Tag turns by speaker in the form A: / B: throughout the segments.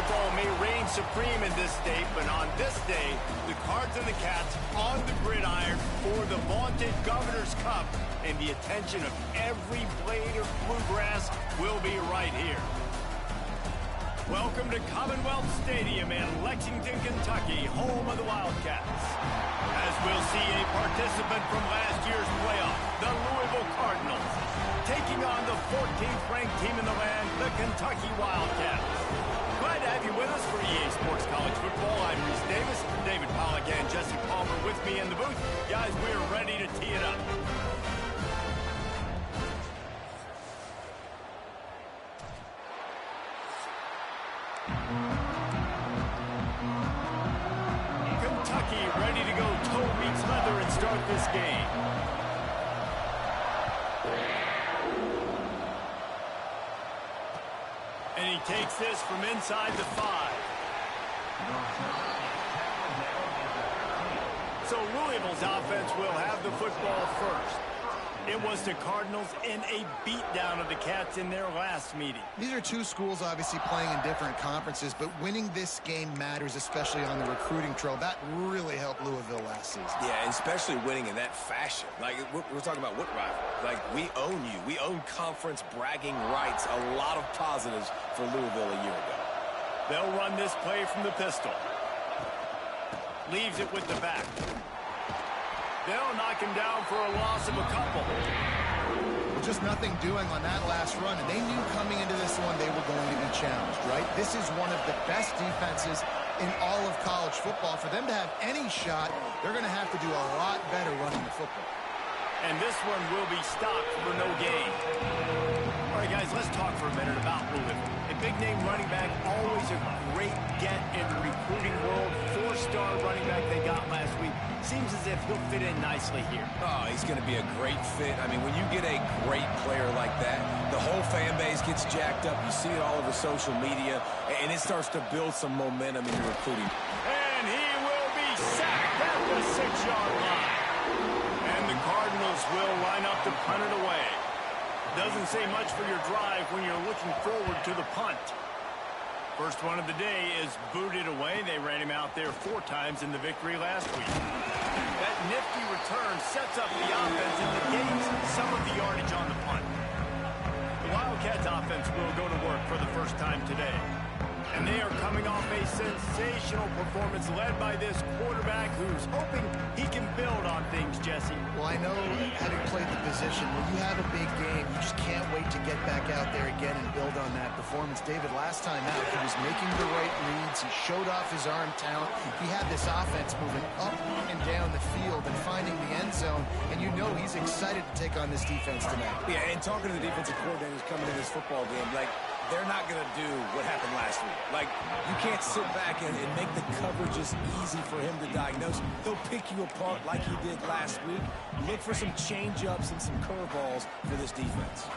A: football may reign supreme in this state, but on this day, the Cards and the Cats on the gridiron for the vaunted Governor's Cup, and the attention of every blade of bluegrass will be right here. Welcome to Commonwealth Stadium in Lexington, Kentucky, home of the Wildcats. As we'll see a participant from last year's playoff, the Louisville Cardinals, taking on the 14th ranked team in the land, the Kentucky Wildcats. Glad to have you with us for EA Sports College Football. I'm Reese Davis, David Pollack and Jesse Palmer with me in the booth. Guys, we're ready to tee it up. Kentucky ready to go toe meets leather and start this game. And he takes this from inside the 5. So Louisville's offense will have the football first. It was the Cardinals in a beatdown of the Cats in their last meeting.
B: These are two schools obviously playing in different conferences, but winning this game matters, especially on the recruiting trail. That really helped Louisville last season.
C: Yeah, and especially winning in that fashion. Like, we're talking about what rival? Like, we own you. We own conference bragging rights. A lot of positives for Louisville a year ago.
A: They'll run this play from the pistol. Leaves it with the back. They'll knock him down for a loss of a couple.
B: Well, just nothing doing on that last run, and they knew coming into this one they were going to be challenged, right? This is one of the best defenses in all of college football. For them to have any shot, they're going to have to do a lot better running the football.
A: And this one will be stopped for no gain. All right, guys, let's talk for a minute about Louisville. A big-name running back, always a great get in the recruiting world. 4-star running back they got last week. Seems as if he'll fit in nicely here.
C: Oh, he's going to be a great fit. I mean, when you get a great player like that, the whole fan base gets jacked up. You see it all over social media, and it starts to build some momentum in your recruiting.
A: And he will be sacked at the 6-yard line. And the Cardinals will line up to punt it away. Doesn't say much for your drive when you're looking forward to the punt. First one of the day is booted away. They ran him out there 4 times in the victory last week. That nifty return sets up the offense and negates some of the yardage on the punt. The Wildcats offense will go to work for the first time today. And they are coming off a sensational performance led by this quarterback who's hoping he can build on things, Jesse.
B: Well, I know having played the position, when you have a big game, you just can't wait to get back out there again and build on that performance. David, last time out, he was making the right reads. He showed off his arm talent. He had this offense moving up and down the field and finding the end zone. And you know he's excited to take on this defense tonight.
C: Yeah, and talking to the defensive coordinators coming in this football game, like, they're not going to do what happened last week. Like, you can't sit back and make the coverages easy for him to diagnose. He'll pick you apart like he did last week. Look for some change-ups and some curveballs for this defense.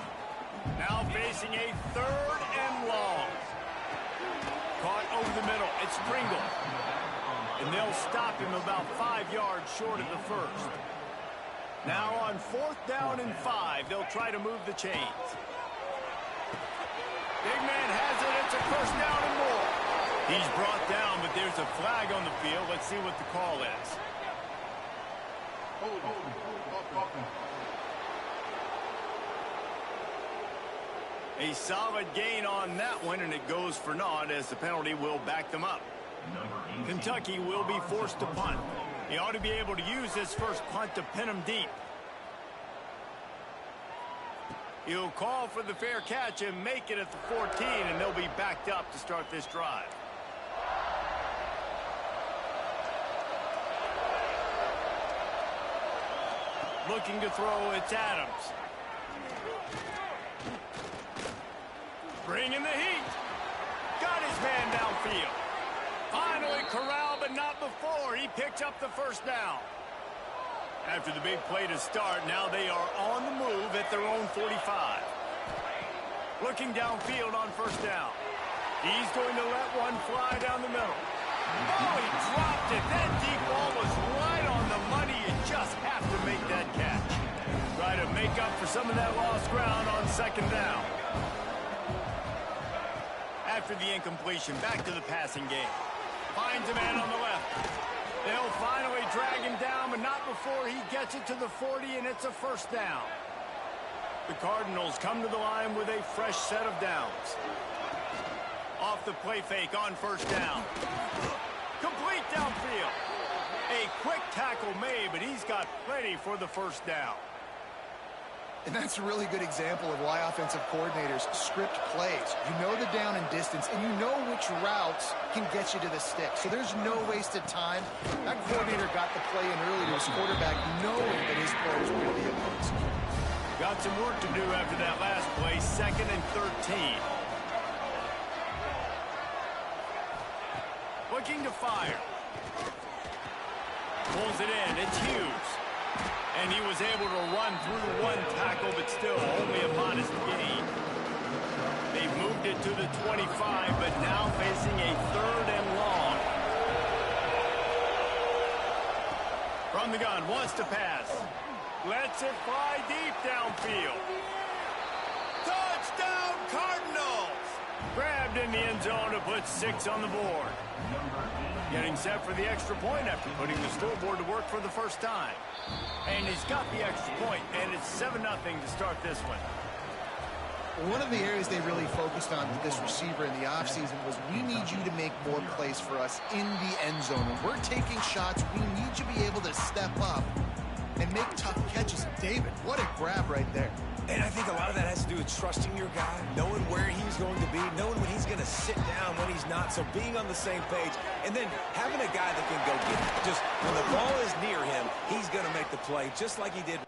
A: Now facing a 3rd and long. Caught over the middle. It's Pringle. And they'll stop him about 5 yards short of the first. Now on 4th down and 5, they'll try to move the chains. Big man has it. It's a 1st down and more. He's brought down, but there's a flag on the field. Let's see what the call is. A solid gain on that one, and it goes for naught as the penalty will back them up. Kentucky will be forced to punt. He ought to be able to use this first punt to pin him deep. He'll call for the fair catch and make it at the 14, and they'll be backed up to start this drive. Looking to throw, it's Adams. Bringing the heat. Got his man downfield. Finally corralled, but not before. He picked up the 1st down. After the big play to start, now they are on the move at their own 45. Looking downfield on 1st down. He's going to let one fly down the middle. Oh, he dropped it. That deep ball was right on the money. You just have to make that catch. Try to make up for some of that lost ground on 2nd down. after the incompletion. Back to the passing game. Finds a man on the left. They'll finally drag him down, but not before he gets it to the 40, and it's a first down. The Cardinals come to the line with a fresh set of downs. Off the play fake on first down. Complete downfield. A quick tackle made, but he's got plenty for the first down.
B: And that's a really good example of why offensive coordinators script plays. You know the down and distance, and you know which routes can get you to the stick. So there's no wasted time. That coordinator got the play in early to his quarterback, knowing that his players were going to be opposed.
A: Got some work to do after that last play, 2nd and 13. Looking to fire. Pulls it in. It's Hughes. And he was able to run through one tackle, but still only a modest gain. They've moved it to the 25, but now facing a 3rd and long. From the gun, wants to pass. Lets it fly deep downfield. Touchdown, Cardinals! Grabbed in the end zone to put 6 on the board. Getting set for the extra point after putting the scoreboard to work for the first time. And he's got the extra point, and it's 7-0 to start this one.
B: One of the areas they really focused on with this receiver in the offseason was we need you to make more plays for us in the end zone. When we're taking shots, we need you to be able to step up and make tough catches. David, what a grab right there.
C: And I think a lot of that has to do with trusting your guy, knowing where he's going to be, knowing when he's going to sit down, when he's not. So being on the same page, and then having a guy that can go get it. Just when the ball is near him, he's going to make the play, just like he did.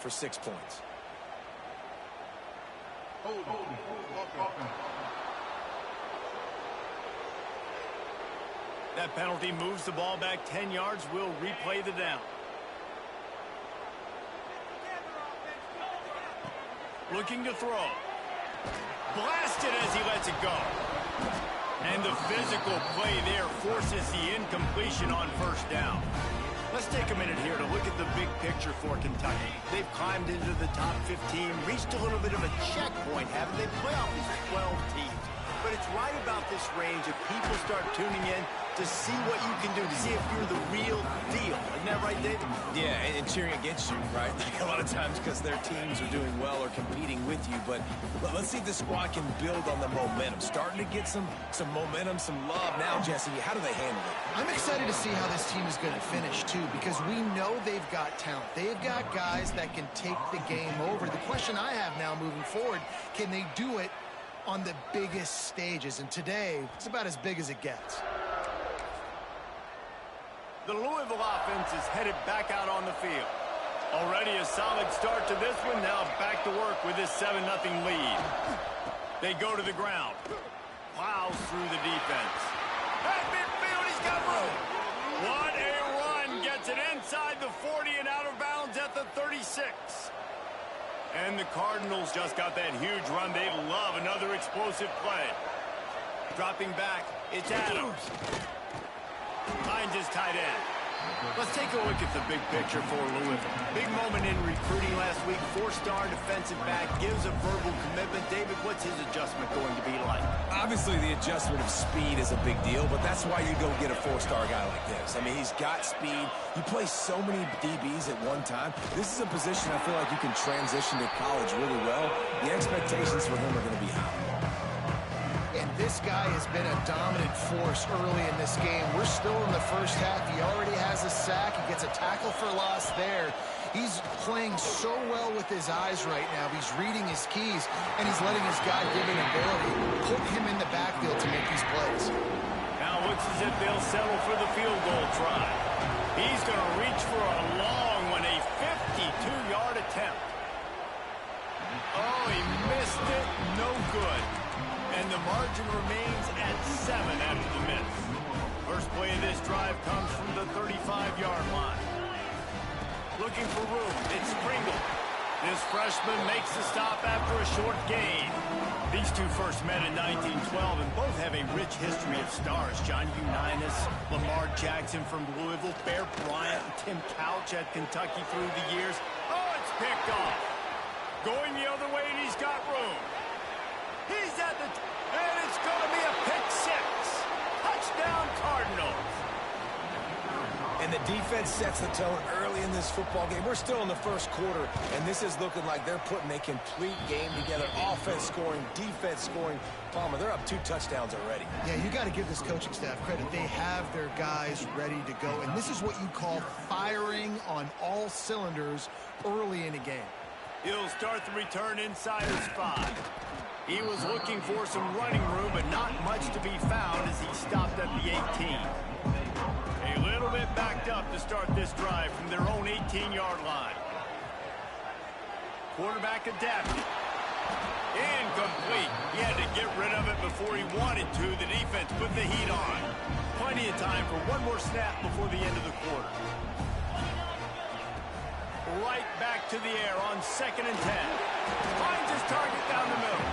C: For 6 points.
A: That penalty moves the ball back 10 yards. We'll replay the down. Looking to throw. Blasted as he lets it go. And the physical play there forces the incompletion on first down. Let's take a minute here to look at the big picture for Kentucky. They've climbed into the top 15, reached a little bit of a checkpoint, haven't they? Playoff is 12 teams. But it's right about this range if people start tuning in to see what you can do, to see if you're the real deal. Isn't that right, David?
C: Yeah, and cheering against you, right? Like a lot of times because their teams are doing well or competing with you. But let's see if the squad can build on the momentum. Starting to get some momentum, some love. Now, Jesse, how do they handle it?
B: I'm excited to see how this team is going to finish, too, because we know they've got talent. They've got guys that can take the game over. The question I have now moving forward, can they do it on the biggest stages? And today, it's about as big as it gets.
A: The Louisville offense is headed back out on the field. Already a solid start to this one. Now back to work with this 7-0 lead. They go to the ground. Plows through the defense. At midfield, he's got room. What a run. Gets it inside the 40 and out of bounds at the 36. And the Cardinals just got that huge run. They love another explosive play. Dropping back, it's Adams. Finds his tight end. Let's take a look at the big picture for Louisville. Big moment in recruiting last week. 4-star defensive back, gives a verbal commitment. David, what's his adjustment going to be like?
C: Obviously, the adjustment of speed is a big deal, but that's why you go get a 4-star guy like this. I mean, he's got speed. He plays so many DBs at one time. This is a position I feel like you can transition to college really well. The expectations for him are going to be high.
B: And this guy has been a dominant force early in this game. We're still in the first half. He already has a sack. He gets a tackle for loss there. He's playing so well with his eyes right now. He's reading his keys, and he's letting his God-given ability put him in the backfield to make these plays.
A: Now looks as if they'll settle for the field goal try. He's going to reach for a long one, a 52-yard attempt. Oh, he missed it. No good. And the margin remains at 7 after the miss. First play of this drive comes from the 35-yard line. Looking for room. It's Pringle. This freshman makes the stop after a short gain. These two first met in 1912 and both have a rich history of stars. John Unitas, Lamar Jackson from Louisville, Bear Bryant, and Tim Couch at Kentucky through the years. Oh, it's picked off. Going the other way, and he's got room. He's at the... and it's going to be a pick six. Touchdown, Cardinals.
C: And the defense sets the tone early in this football game. We're still in the first quarter, and this is looking like they're putting a complete game together. Offense scoring, defense scoring. Palmer, they're up 2 touchdowns already.
B: Yeah, you got to give this coaching staff credit. They have their guys ready to go, and this is what you call firing on all cylinders early in a game.
A: He'll start the return inside his 5. He was looking for some running room, but not much to be found as he stopped at the 18. A little bit backed up to start this drive from their own 18-yard line. Quarterback adapted. Incomplete. He had to get rid of it before he wanted to. The defense put the heat on. Plenty of time for one more snap before the end of the quarter. Right back to the air on 2nd and 10. Finds his target down the middle.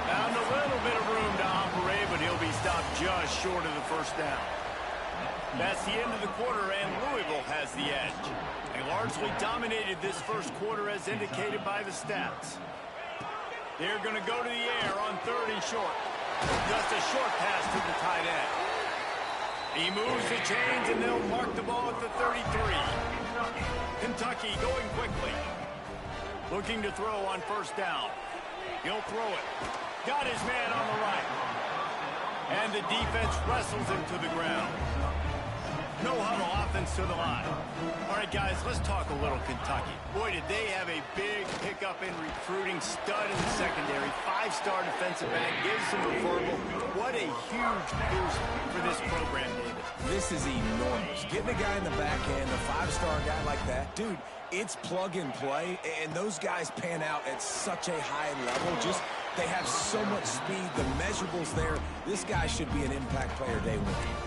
A: Found a little bit of room to operate, but he'll be stopped just short of the first down. That's the end of the quarter, and Louisville has the edge. They largely dominated this first quarter as indicated by the stats. They're going to go to the air on 3rd and short. Just a short pass to the tight end. He moves the chains, and they'll mark the ball at the 33. Kentucky going quickly. Looking to throw on 1st down. He'll throw it. Got his man on the right. And the defense wrestles him to the ground. No huddle offense to the line. All right, guys, let's talk a little Kentucky. Boy, did they have a big pickup in recruiting. Stud in the secondary. 5-star defensive back. Gives them a verbal. What a huge boost for this program, David.
C: This is enormous. Getting a guy in the back end, a 5-star guy like that, dude, it's plug and play, and those guys pan out at such a high level. Just, they have so much speed. The measurables there. This guy should be an impact player day one.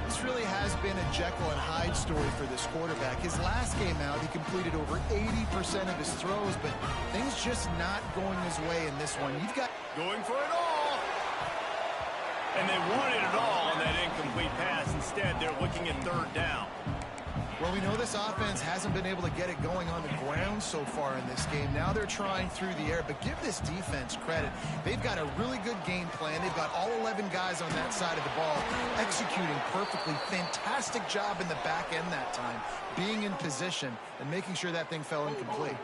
B: This really has been a Jekyll and Hyde story for this quarterback. His last game out, he completed over 80% of his throws, but things just not going his way in this one. You've got...
A: going for it all. And they wanted it all on that incomplete pass. Instead, they're looking at 3rd down.
B: Well, we know this offense hasn't been able to get it going on the ground so far in this game. Now they're trying through the air, but give this defense credit. They've got a really good game plan. They've got all 11 guys on that side of the ball executing perfectly. Fantastic job in the back end that time, being in position and making sure that thing fell incomplete.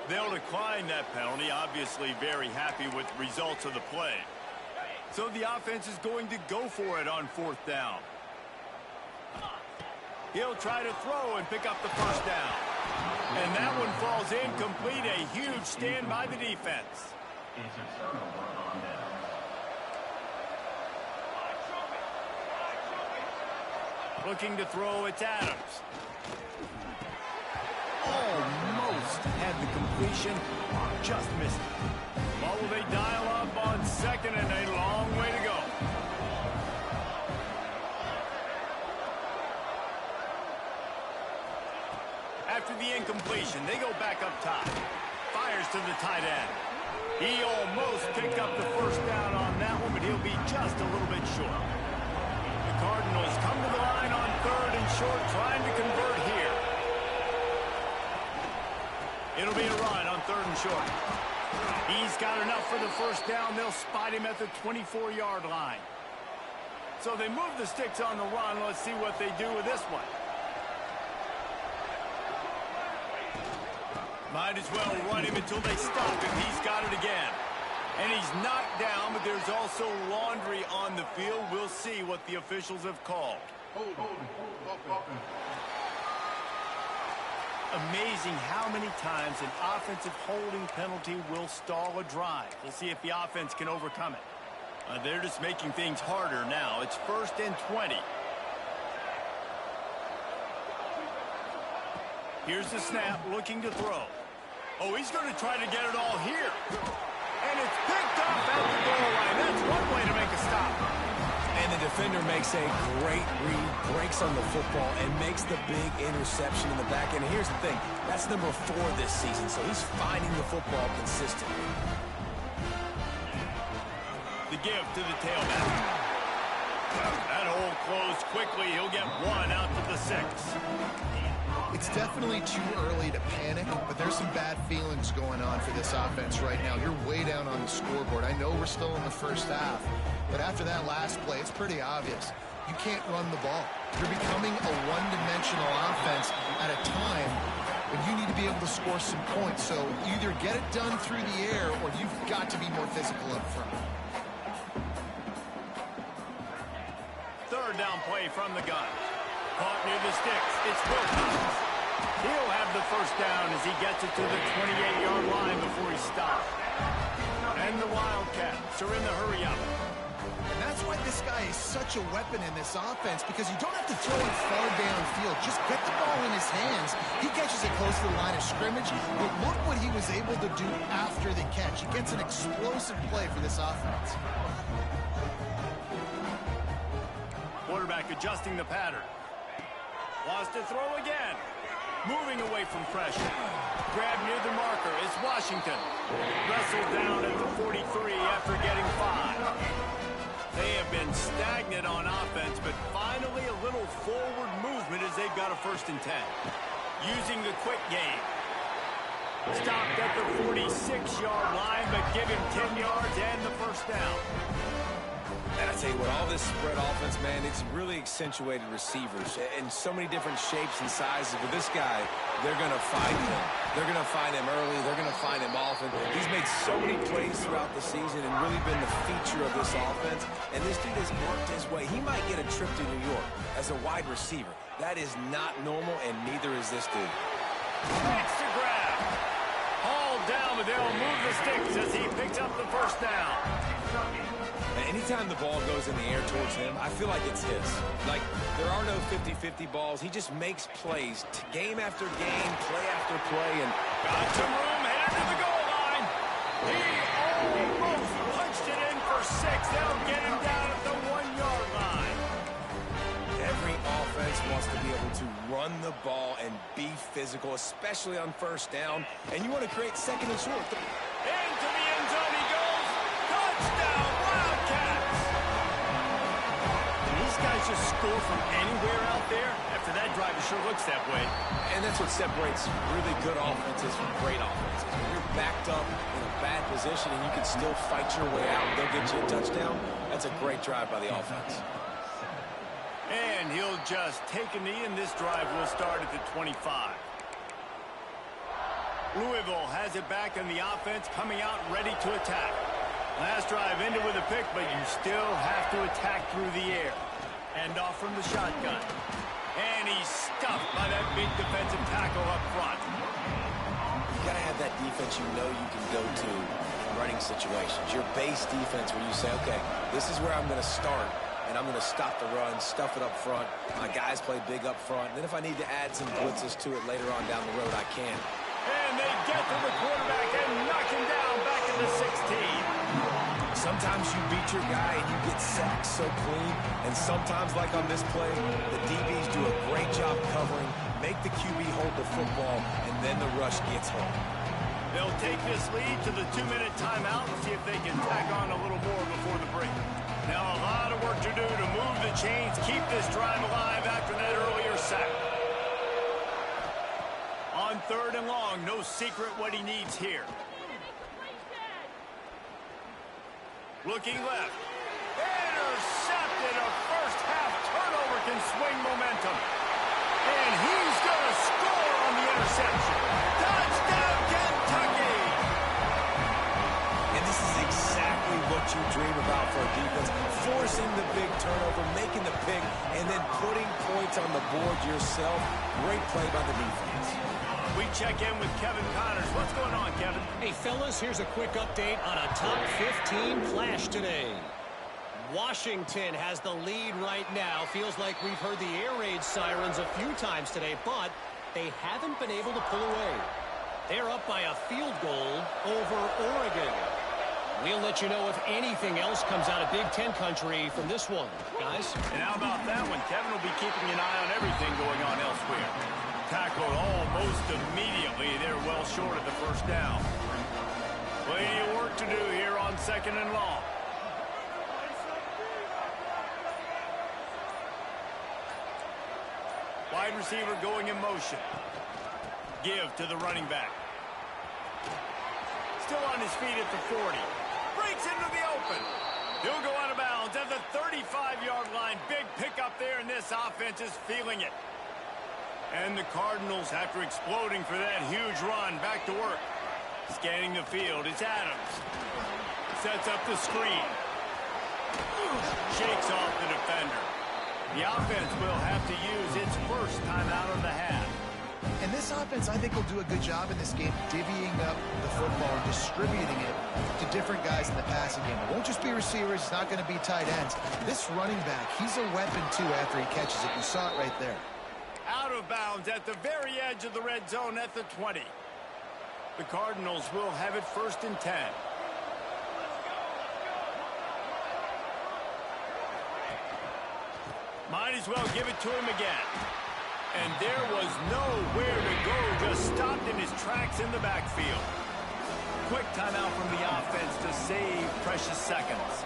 A: They'll decline that penalty. Obviously very happy with the results of the play. So the offense is going to go for it on 4th down. He'll try to throw and pick up the 1st down. And that one falls incomplete. A huge stand by the defense. Looking to throw, it's Adams. Almost had the completion, just missed it. Well, will they dial up on 2nd and a long way to go? After the incompletion, they go back up top. Fires to the tight end. He almost picked up the 1st down on that one, but he'll be just a little bit short. The Cardinals come to the line on 3rd and short, trying to convert here. It'll be a run on 3rd and short. He's got enough for the 1st down. They'll spot him at the 24-yard line. So they move the sticks on the run. Let's see what they do with this one. Might as well run him until they stop him. He's got it again. And he's knocked down, but there's also laundry on the field. We'll see what the officials have called. Amazing how many times an offensive holding penalty will stall a drive. We'll see if the offense can overcome it. They're just making things harder now. It's 1st and 20. Here's the snap, looking to throw. Oh, he's going to try to get it all here. And it's picked up at the goal line. That's one way to make a stop.
C: And the defender makes a great read, breaks on the football, and makes the big interception in the back end. And here's the thing, that's number 4 this season, so he's finding the football consistently.
A: The give to the tailback. That hole closed quickly. He'll get 1 out to the 6.
B: It's definitely too early to panic, but there's some bad feelings going on for this offense right now. You're way down on the scoreboard. I know we're still in the first half, but after that last play, it's pretty obvious. You can't run the ball. You're becoming a one-dimensional offense at a time when you need to be able to score some points. So either get it done through the air or you've got to be more physical up front.
A: Third down play from the gun. Caught near the sticks. It's Wilcox. He'll have the first down as he gets it to the 28-yard line before he stops. And the Wildcats are in the hurry up.
B: And that's why this guy is such a weapon in this offense, because you don't have to throw it far downfield. Just get the ball in his hands. He catches it close to the line of scrimmage, but look what he was able to do after the catch. He gets an explosive play for this offense.
A: Quarterback adjusting the pattern. Wants to throw again. Moving away from pressure. Grab near the marker is Washington. Wrestled down at the 43 after getting 5. They have been stagnant on offense, but finally a little forward movement as they've got a 1st and 10. Using the quick game. Stopped at the 46-yard line, but give him 10 yards and the first down.
C: And I tell you what, all this spread offense, man, it's really accentuated receivers in so many different shapes and sizes. But this guy, they're going to find him. They're going to find him early. They're going to find him often. He's made so many plays throughout the season and really been the feature of this offense. And this dude has worked his way. He might get a trip to New York as a wide receiver. That is not normal, and neither is this dude.
A: Makes the grab. Hauled down, but they'll move the sticks as he picks up the first down.
C: And anytime the ball goes in the air towards him, I feel like it's his. Like, there are no 50-50 balls. He just makes plays, game after game, play after play, and
A: got some room, headed to the goal line. He almost punched it in for 6. They'll get him down at the 1-yard line.
C: Every offense wants to be able to run the ball and be physical, especially on 1st down, and you want to create 2nd and short.
A: Into the end zone he goes. Touchdown, Wildcats! Can these guys just score from anywhere out there? After that drive, it sure looks that way.
C: And that's what separates really good offenses from great offenses. When you're backed up in a bad position and you can still fight your way out and they'll get you a touchdown, that's a great drive by the offense.
A: And he'll just take a knee, and this drive will start at the 25. Louisville has it back in the offense, coming out ready to attack. Last drive ended with a pick, but you still have to attack through the air. Hand off from the shotgun. And he's stuffed by that big defensive tackle up front.
C: You got to have that defense you know you can go to in running situations. Your base defense where you say, okay, this is where I'm going to start, and I'm going to stop the run, stuff it up front. My guys play big up front. And then if I need to add some blitzes to it later on down the road, I can.
A: And they get to the quarterback and knock him down back at the 16.
C: Sometimes you beat your guy and you get sacked so clean. And sometimes, like on this play, the DBs do a great job covering, make the QB hold the football, and then the rush gets home.
A: They'll take this lead to the 2-minute timeout and see if they can tack on a little more before the break. Now a lot of work to do to move the chains, keep this drive alive after that earlier sack. On 3rd and long, no secret what he needs here. Looking left. Intercepted. A first-half turnover can swing momentum. And he's going to score on the interception. Touchdown, Kentucky!
C: And this is exactly what you dream about for a defense. Forcing the big turnover, making the pick, and then putting points on the board yourself. Great play by the defense.
A: We check in with Kevin Connors. What's going on, Kevin?
D: Hey, fellas, here's a quick update on a top 15 clash today. Washington has the lead right now. Feels like we've heard the air raid sirens a few times today, but they haven't been able to pull away. They're up by a field goal over Oregon. We'll let you know if anything else comes out of Big Ten country from this one, guys.
A: And how about that one? Kevin will be keeping an eye on everything going on elsewhere. Tackled almost immediately. They're well short of the first down. Plenty of work to do here on 2nd and long. Wide receiver going in motion. Give to the running back. Still on his feet at the 40. Breaks into the open. He'll go out of bounds at the 35-yard line. Big pickup there, and this offense is feeling it. And the Cardinals, after exploding for that huge run, back to work. Scanning the field, it's Adams. Sets up the screen. Shakes off the defender. The offense will have to use its first timeout of the half.
B: And this offense, I think, will do a good job in this game divvying up the football and distributing it to different guys in the passing game. It won't just be receivers. It's not going to be tight ends. This running back, he's a weapon, too, after he catches it. You saw it right there.
A: Out of bounds at the very edge of the red zone at the 20. The Cardinals will have it 1st and 10. Might as well give it to him again. And there was nowhere to go, just stopped in his tracks in the backfield. Quick timeout from the offense to save precious seconds.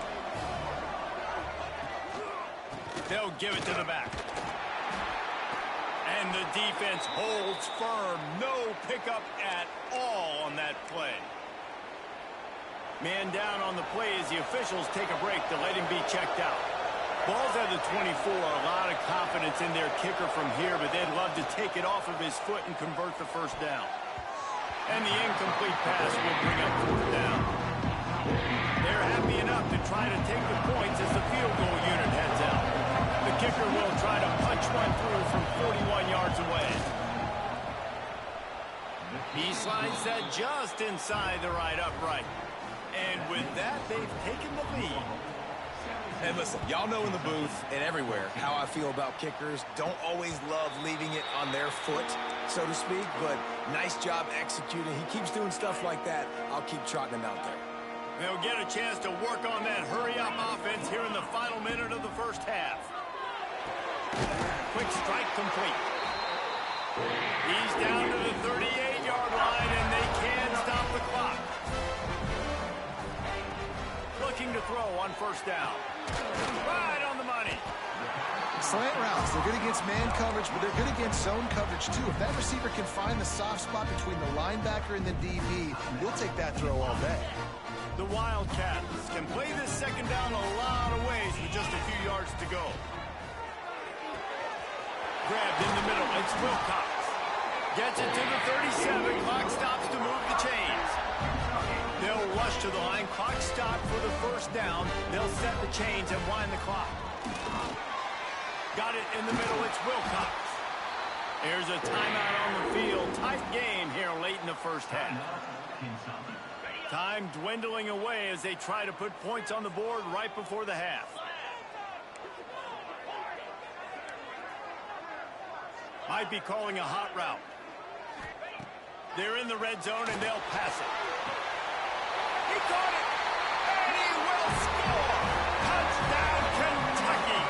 A: They'll give it to the back. And the defense holds firm. No pickup at all on that play. Man down on the play as the officials take a break to let him be checked out. Ball's at the 24. A lot of confidence in their kicker from here, but they'd love to take it off of his foot and convert the first down. And the incomplete pass will bring up 4th down. They're happy enough to try to take the points as the field goal unit heads out. The kicker will try to punch one through from 41 yards away. He slides that just inside the right upright. And with that, they've taken the lead.
C: And listen, y'all know in the booth and everywhere how I feel about kickers. Don't always love leaving it on their foot, so to speak, but nice job executing. He keeps doing stuff like that. I'll keep trotting him out there.
A: They'll get a chance to work on that hurry-up offense here in the final minute of the first half. Quick strike complete. He's down to the 38-yard line, and they can stop the clock. Looking to throw on 1st down. Right on the money.
B: Slant routes, they're good against man coverage, but they're good against zone coverage, too. If that receiver can find the soft spot between the linebacker and the DB, he'll take that throw all day.
A: The Wildcats can play this 2nd down a lot of ways with just a few yards to go. Grabbed in the middle, it's Wilcox. Gets it to the 37, clock stops to move the chains. They'll rush to the line. Clock stopped for the 1st down. They'll set the chains and wind the clock. Got it in the middle. It's Wilcox. There's a timeout on the field. Tight game here late in the first half. Time dwindling away as they try to put points on the board right before the half. Might be calling a hot route. They're in the red zone and they'll pass it. He caught it, and he will score! Touchdown, Kentucky!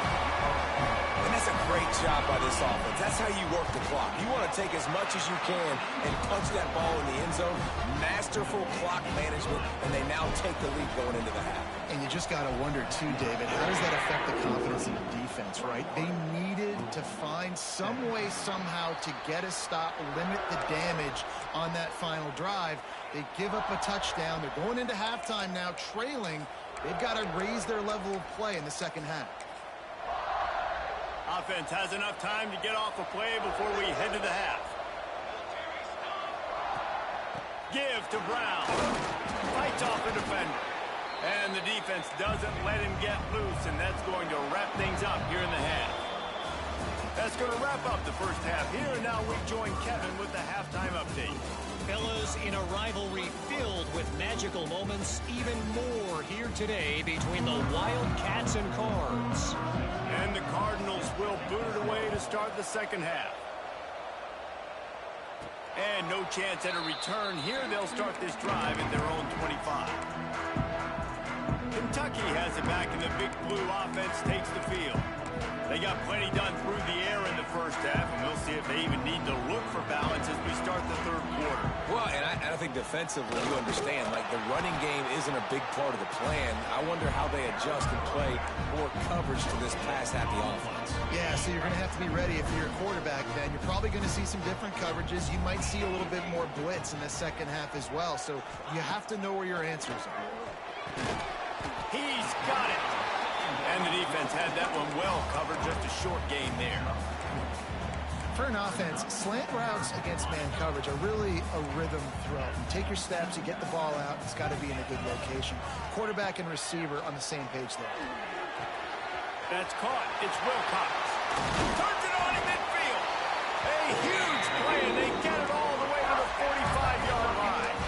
C: And that's a great job by this offense. That's how you work the clock. You want to take as much as you can and punch that ball in the end zone. Masterful clock management, and they now take the lead going into the half.
B: And you just got to wonder, too, David, how does that affect the confidence of the defense, right? They needed to find some way, somehow, to get a stop, limit the damage on that final drive. They give up a touchdown. They're going into halftime now, trailing. They've got to raise their level of play in the 2nd half.
A: Offense has enough time to get off a play before we head to the half. Give to Brown. Fights off the defender. And the defense doesn't let him get loose, and that's going to wrap things up here in the half. That's going to wrap up the first half here, and now we join Kevin with the halftime update.
D: Fellas, in a rivalry filled with magical moments, even more here today between the Wildcats and Cards.
A: And the Cardinals will boot it away to start the 2nd half. And no chance at a return here. They'll start this drive at their own 25. Kentucky has it back, and the Big Blue offense takes the field. They got plenty done through the air in the first half, and we'll see if they even need to look for balance as we start the third quarter.
C: Well, and I think defensively, you understand, like the running game isn't a big part of the plan. I wonder how they adjust and play more coverage to this pass-happy offense.
B: Yeah, so you're going to have to be ready if you're a quarterback then. You're probably going to see some different coverages. You might see a little bit more blitz in the second half as well, so you have to know where your answers are.
A: He's got it. And the defense had that one well covered, just a short gain there.
B: For an offense, slant routes against man coverage are really a rhythm throw. You take your steps, you get the ball out, it's got to be in a good location. Quarterback and receiver on the same page there.
A: That's caught. It's Wilcox. Turns it on in midfield. A huge play, and they get it all the way to the 45-yard line.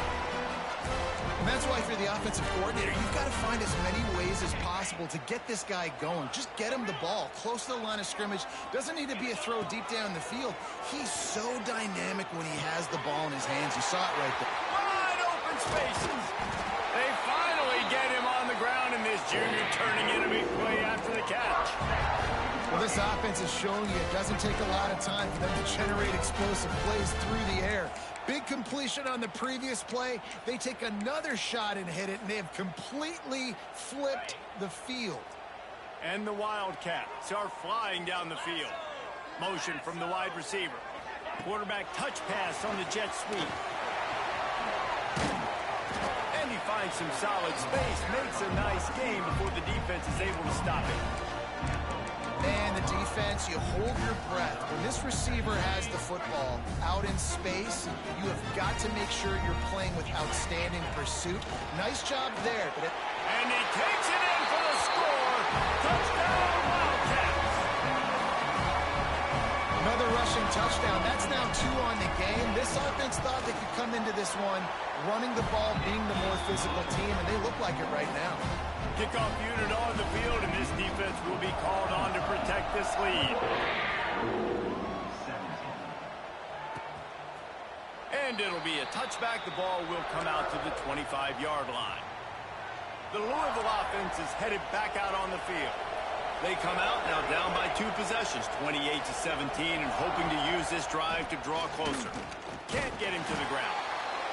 B: And that's why if you're the offensive coordinator, you've got to find as many ways as possible to get this guy going. Just get him the ball close to the line of scrimmage. Doesn't need to be a throw deep down the field. He's so dynamic when he has the ball in his hands. You saw it right there.
A: Wide open spaces. They finally get him on the ground, and this junior turning in a big play after the catch.
B: Well, this offense is showing you it doesn't take a lot of time for them to generate explosive plays through the air. Big completion on the previous play. They take another shot and hit it, and they have completely flipped the field.
A: And the Wildcats are flying down the field. Motion from the wide receiver. Quarterback touch pass on the jet sweep. And he finds some solid space, makes a nice game before the defense is able to stop it.
B: And the defense, you hold your breath. When this receiver has the football out in space, you have got to make sure you're playing with outstanding pursuit. Nice job there.
A: And he takes it in for the score. Touchdown, Wildcats.
B: Another rushing touchdown. That's now 2 on the game. This offense thought they could come into this one running the ball, being the more physical team, and they look like it right now.
A: Kickoff unit on the field, and this defense will be called on to protect this lead. And it'll be a touchback. The ball will come out to the 25-yard line. The Louisville offense is headed back out on the field. They come out now down by 2 possessions, 28-17, and hoping to use this drive to draw closer. Can't get him to the ground.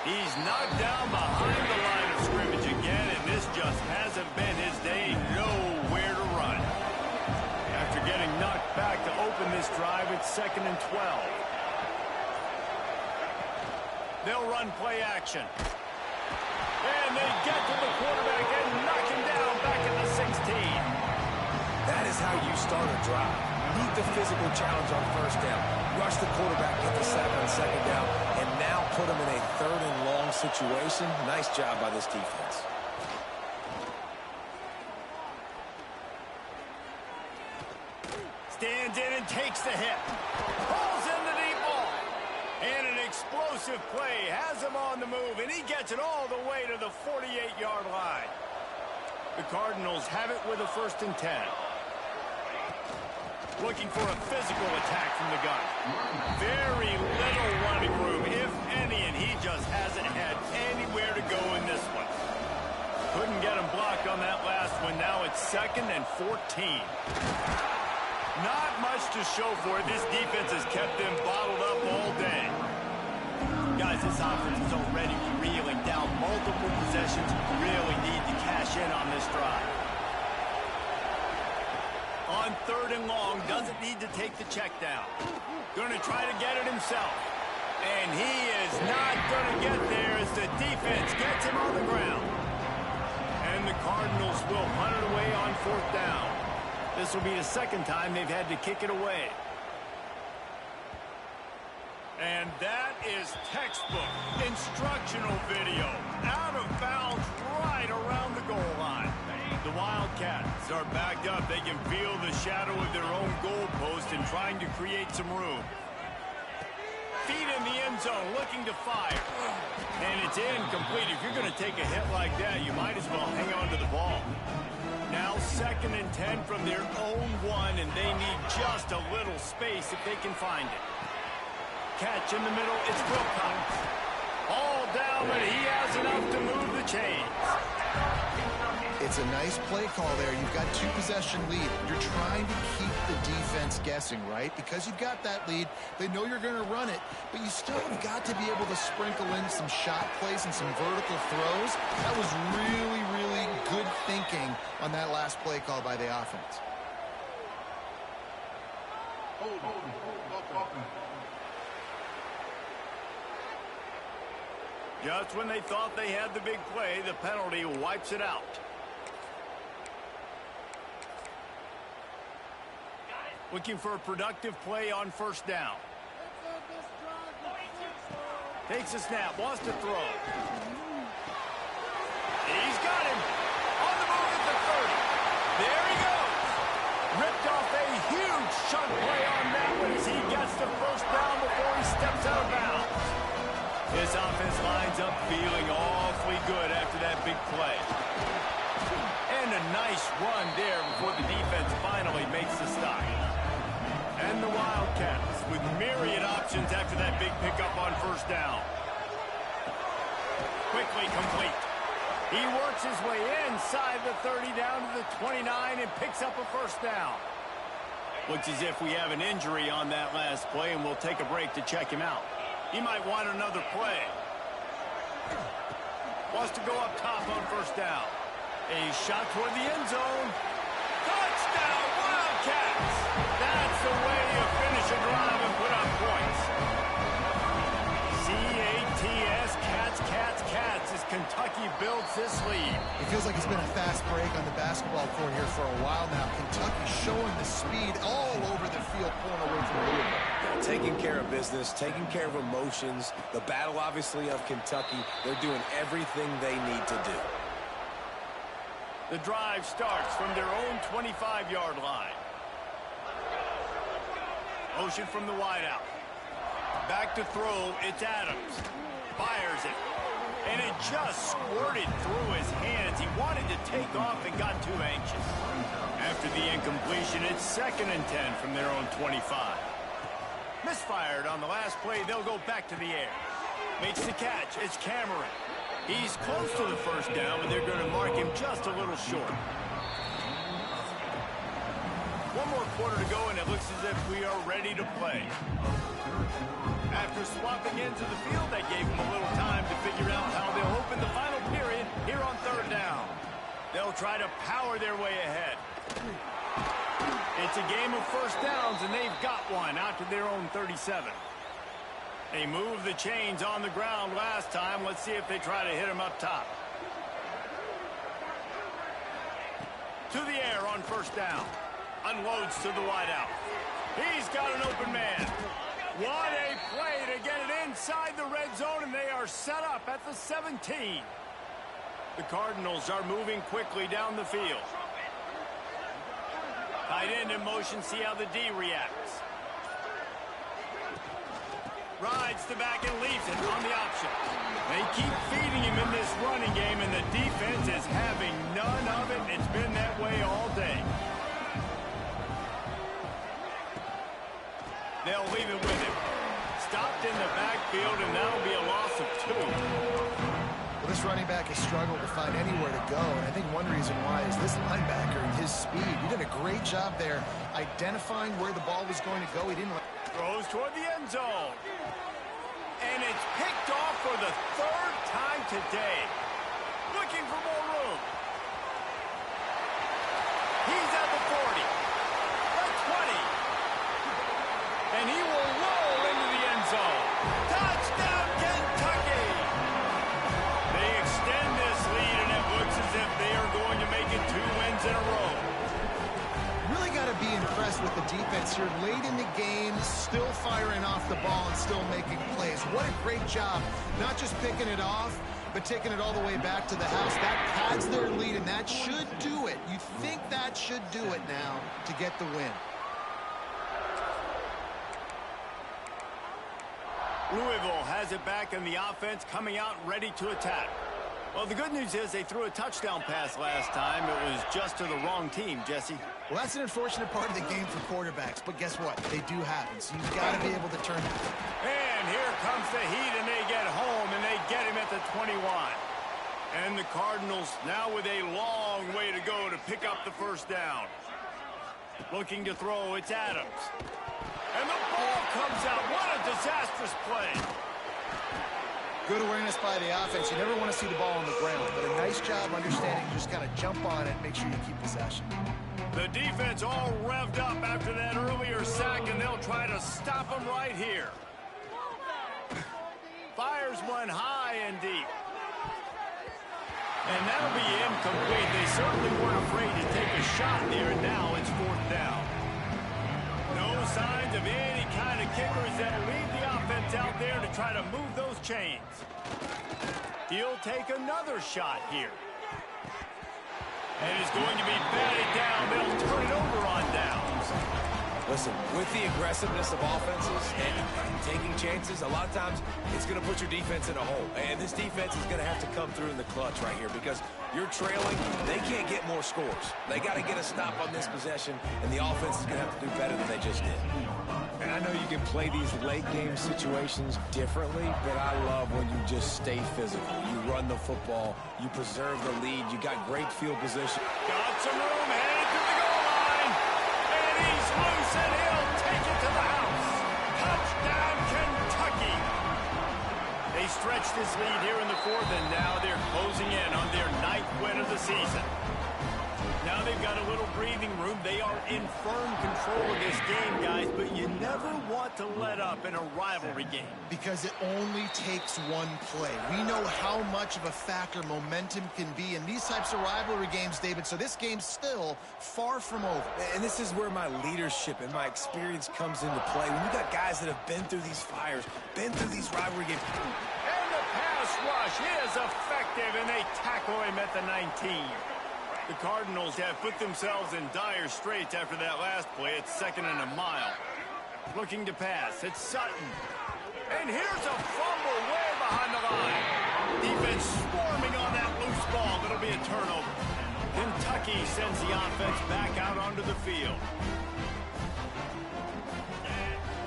A: He's knocked down behind the line of scrimmage again, and this just hasn't been his day. Nowhere to run. After getting knocked back to open this drive, it's 2nd and 12. They'll run play action. And they get to the quarterback and knock him down back at the 16.
C: That is how you start a drive. Meet the physical challenge on first down. Rush the quarterback, get the sack on second down, and now put him in a 3rd and long situation. Nice job by this defense.
A: Stands in and takes the hit. Pulls in the deep ball. And an explosive play has him on the move, and he gets it all the way to the 48-yard line. The Cardinals have it with a 1st and 10. Looking for a physical attack from the gun. Very little running room, if any, and he just hasn't had anywhere to go in this one. Couldn't get him blocked on that last one. Now it's 2nd and 14. Not much to show for it. This defense has kept them bottled up all day. Guys, this offense is already reeling down multiple possessions. Really need to cash in on this drive. On 3rd and long, doesn't need to take the check down. Going to try to get it himself. And he is not going to get there as the defense gets him on the ground. And the Cardinals will hunt it away on 4th down. This will be the 2nd time they've had to kick it away. And that is textbook instructional video. Out of bounds right around the goal line. The Wildcats are backed up. They can feel the shadow of their own goalpost and trying to create some room. Feet in the end zone, looking to fire. And it's incomplete. If you're going to take a hit like that, you might as well hang on to the ball. Now 2nd and 10 from their own 1, and they need just a little space if they can find it. Catch in the middle, it's Wilcox. All down, but he has enough to move the chains.
B: It's a nice play call there. You've got 2-possession lead. You're trying to keep the defense guessing, right? Because you've got that lead, they know you're going to run it, but you still have got to be able to sprinkle in some shot plays and some vertical throws. That was really, really good thinking on that last play call by the offense.
A: Just when they thought they had the big play, the penalty wipes it out. Looking for a productive play on first down. Takes a snap, wants to throw. He's got him. On the move at the 30. There he goes. Ripped off a huge chunk play on that one as he gets the first down before he steps out of bounds. This offense lines up feeling awfully good after that big play. And a nice run there before the defense finally makes the stop. And the Wildcats with myriad options after that big pickup on first down. Quickly complete. He works his way inside the 30 down to the 29 and picks up a first down. Looks as if we have an injury on that last play, and we'll take a break to check him out. He might want another play. Wants to go up top on first down. A shot toward the end zone. Touchdown, Wildcats! That's the way you finish a drive and put up points. C-A-T-S, Cats, Cats, Cats, as Kentucky builds this lead.
B: It feels like it's been a fast break on the basketball court here for a while now. Kentucky showing the speed all over the field, pulling away from Louisville.
C: Taking care of business, taking care of emotions. The battle, obviously, of Kentucky. They're doing everything they need to do.
A: The drive starts from their own 25-yard line. Motion from the wideout. Back to throw, it's Adams. Fires it. And it just squirted through his hands. He wanted to take off and got too anxious. After the incompletion, it's 2nd and 10 from their own 25. Misfired on the last play, they'll go back to the air. Makes the catch, it's Cameron. He's close to the first down, but they're going to mark him just a little short. One more quarter to go, and it looks as if we are ready to play. After swapping into the field, that gave them a little time to figure out how they'll open the final period here on 3rd down. They'll try to power their way ahead. It's a game of first downs, and they've got one out to their own 37. They moved the chains on the ground last time. Let's see if they try to hit him up top. To the air on first down. Unloads to the wideout. He's got an open man. What a play to get it inside the red zone, and they are set up at the 17. The Cardinals are moving quickly down the field. Tight end in motion, see how the D reacts. Rides the back and leaves it on the option. They keep feeding him in this running game, and the defense is having none of it. It's been that way all day. They'll leave it with him. Stopped in the backfield, and that'll be a loss of 2.
B: Well, this running back has struggled to find anywhere to go, and I think one reason why is this linebacker and his speed. He did a great job there identifying where the ball was going to go. He didn't...
A: Throws toward the end zone. And it's picked off for the 3rd time today. Looking for more room. He's at the 40. The 20. And he will roll into the end zone. Touchdown, Kentucky! They extend this lead, and it looks as if they are going to make it 2 wins in a row.
B: Really got to be impressed with the defense here. Late in the game, still firing off the ball and still making plays. What a great job. Not just picking it off, but taking it all the way back to the house. That pads their lead, and that should do it. You think that should do it now to get the win.
A: Louisville has it back, and the offense coming out ready to attack. Well, the good news is they threw a touchdown pass last time. It was just to the wrong team, Jesse.
B: Well, that's an unfortunate part of the game for quarterbacks, but guess what? They do happen, so you've got to be able to turn it.
A: And here comes the heat, and they get home, and they get him at the 21. And the Cardinals now with a long way to go to pick up the first down. Looking to throw, it's Adams. And the ball comes out. What a disastrous play.
B: Good awareness by the offense. You never want to see the ball on the ground, but a nice job understanding. Just kind of jump on it, make sure you keep possession.
A: The defense all revved up after that earlier sack, and they'll try to stop them right here. Fires one high and deep. And that'll be incomplete. They certainly weren't afraid to take a shot there, and now it's fourth down. No signs of any kind of kickers that'll lead the offense out there to try to move those chains. He'll take another shot here. And it's going to be batted down. They'll turn it over on downs.
C: Listen, with the aggressiveness of offenses and taking chances, a lot of times it's going to put your defense in a hole. And this defense is going to have to come through in the clutch right here because you're trailing. They can't get more scores. They got to get a stop on this possession, and the offense is going to have to do better than they just did.
E: And I know you can play these late-game situations differently, but I love when you just stay physical. You run the football. You preserve the lead. You got great field position.
A: Got some room, headed to the goal line. And he's loose, and he'll take it to the house. Touchdown, Kentucky. They stretched this lead here in the fourth, and now they're closing in on their 9th win of the season. Now they've got a little breathing room. They are in firm control of this game, guys, but you never want to let up in a rivalry game.
B: Because it only takes one play. We know how much of a factor momentum can be in these types of rivalry games, David, so this game's still far from over.
C: And this is where my leadership and my experience comes into play. When you got guys that have been through these fires, been through these rivalry games.
A: And the pass rush is effective, and they tackle him at the 19. The Cardinals have put themselves in dire straits after that last play. It's 2nd and a mile. Looking to pass. It's Sutton. And here's a fumble way behind the line. Defense swarming on that loose ball. It'll be a turnover. Kentucky sends the offense back out onto the field.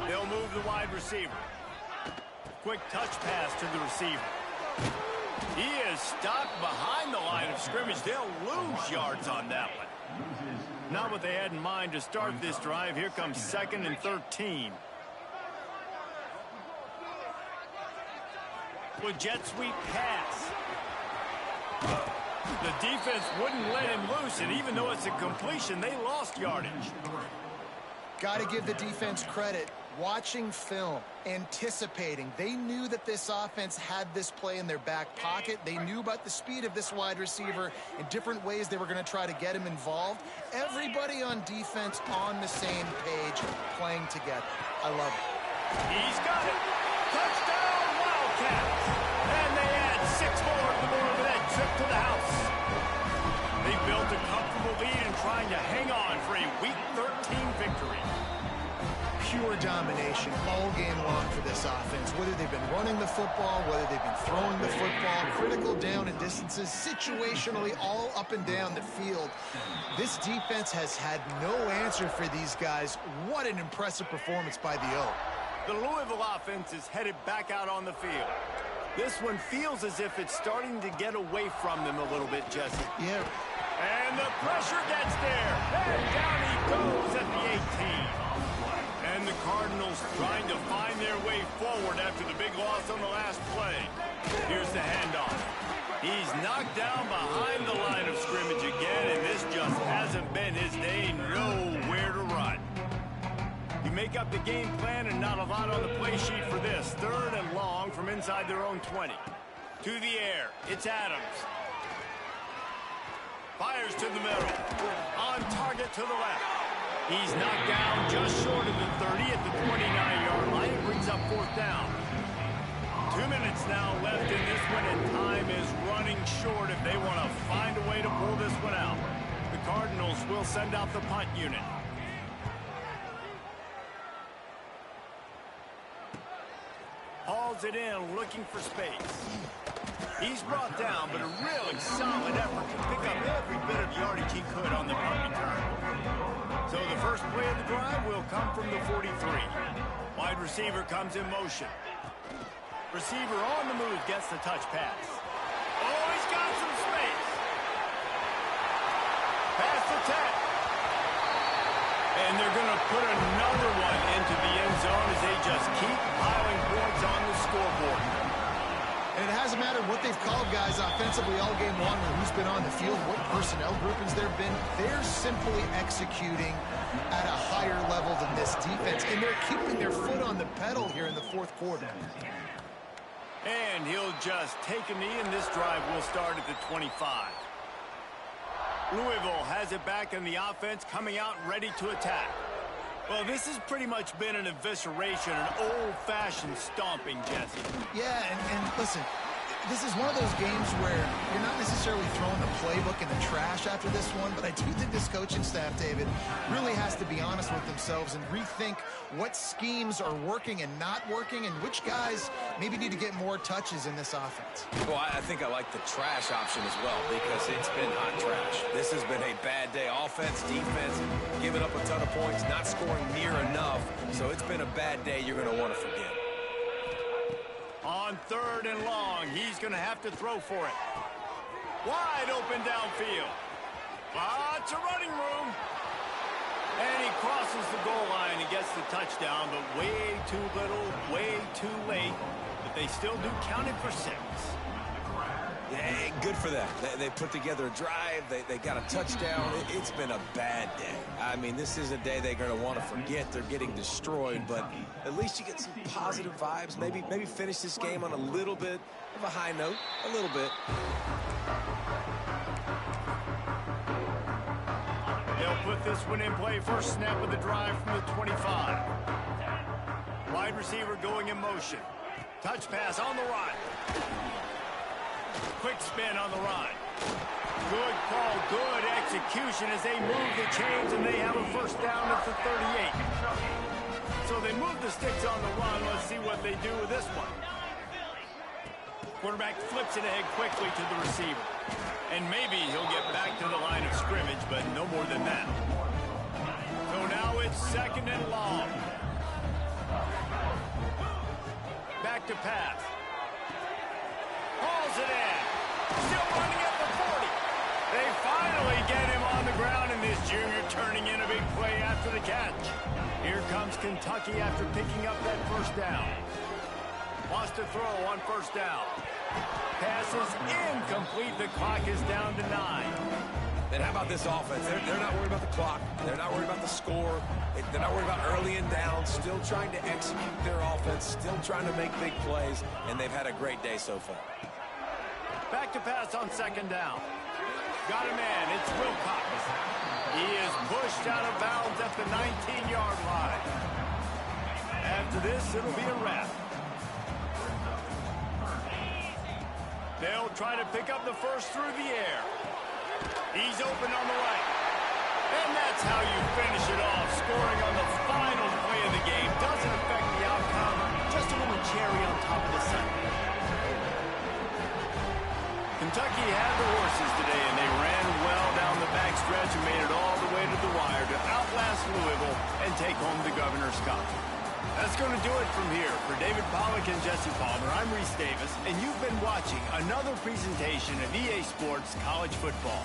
A: They'll move the wide receiver. Quick touch pass to the receiver. He is stopped behind the line of scrimmage. They'll lose yards on that one. Not what they had in mind to start this drive. Here comes 2nd and 13. With jet sweep pass. The defense wouldn't let him loose, and even though it's a completion, they lost yardage.
B: Got to give the defense credit. Watching film, anticipating. They knew that this offense had this play in their back pocket. They knew about the speed of this wide receiver in different ways they were going to try to get him involved. Everybody on defense on the same page, playing together. I love it.
A: He's got it. Touchdown, Wildcats. And they add 6 more to the board with that trip to the house. They built a comfortable lead and trying to hang on for a Week 13 victory.
B: Pure domination all game long for this offense. Whether they've been running the football, whether they've been throwing the football, critical down and distances, situationally all up and down the field. This defense has had no answer for these guys. What an impressive performance by the O.
A: The Louisville offense is headed back out on the field. This one feels as if it's starting to get away from them a little bit, Jesse.
B: Yeah.
A: And the pressure gets there. And down he goes at the 18. And the Cardinals trying to find their way forward after the big loss on the last play. Here's the handoff. He's knocked down behind the line of scrimmage again, and this just hasn't been his day. Nowhere to run. You make up the game plan and not a lot on the play sheet for this. 3rd and long from inside their own 20. To the air. It's Adams. Fires to the middle. On target to the left. He's knocked down just short of the 30 at the 29-yard line. It brings up 4th down. 2 minutes now left in this one, and time is running short if they want to find a way to pull this one out. The Cardinals will send out the punt unit. Hauls it in, looking for space. He's brought down, but a really solid effort to pick up every bit of yardage he could on the punt return. So the first play of the drive will come from the 43. Wide receiver comes in motion. Receiver on the move gets the touch pass. Oh, he's He's got some space. Pass to 10. And they're going to put another one into the end zone as they just keep piling points on the scoreboard.
B: And it hasn't mattered what they've called guys offensively all game long or who's been on the field, what personnel groupings there have been. They're simply executing at a higher level than this defense, and they're keeping their foot on the pedal here in the fourth quarter.
A: And he'll just take a knee, and this drive will start at the 25. Louisville has it back in the offense, coming out ready to attack. Well, this has pretty much been an evisceration, an old-fashioned stomping, Jesse.
B: Yeah, and listen, this is one of those games where you're not necessarily throwing the playbook in the trash after this one, but I do think this coaching staff, David, really has to be honest with themselves and rethink what schemes are working and not working and which guys maybe need to get more touches in this offense.
E: Well, I think I like the trash option as well because it's been hot trash. This has been a bad day. Offense, defense, giving up a ton of points, not scoring near enough. So it's been a bad day you're going to want to forget.
A: On 3rd and long, he's going to have to throw for it. Wide open downfield. Lots of running room. And he crosses the goal line and gets the touchdown, but way too little, way too late. But they still do count it for 6.
E: Yeah, good for them. They put together a drive. They got a touchdown. It's been a bad day. I mean, this is a day they're going to want to forget. They're getting destroyed, but at least you get some positive vibes. Maybe finish this game on a little bit of a high note. A little bit.
A: They'll put this one in play. First snap of the drive from the 25. Wide receiver going in motion. Touch pass on the right. Quick spin on the run. Good call, good execution as they move the chains, and they have a first down at the 38. So they move the sticks on the run. Let's see what they do with this one. Quarterback flips it ahead quickly to the receiver. And maybe he'll get back to the line of scrimmage, but no more than that. So now it's 2nd and long. Back to pass. Hauls it in. Still running at the 40. They finally get him on the ground, and this junior turning in a big play after the catch. Here comes Kentucky after picking up that first down. Wants to throw on first down. Pass is incomplete. The clock is down to 9.
E: And how about this offense? They're not worried about the clock. They're not worried about the score. They're not worried about early and down. Still trying to execute their offense. Still trying to make big plays. And they've had a great day so far.
A: Back to pass on 2nd down. Got a man. It's Wilcox. He is pushed out of bounds at the 19-yard line. After this, it'll be a wrap. They'll try to pick up the first through the air. He's open on the right. And that's how you finish it off. Scoring on the final play of the game doesn't affect the outcome. Just a little cherry on top of the sundae. Kentucky had the horses today, and they ran well down the backstretch and made it all the way to the wire to outlast Louisville and take home the Governor's Cup. That's going to do it from here. For David Pollack and Jesse Palmer, I'm Reese Davis, and you've been watching another presentation of EA Sports College Football.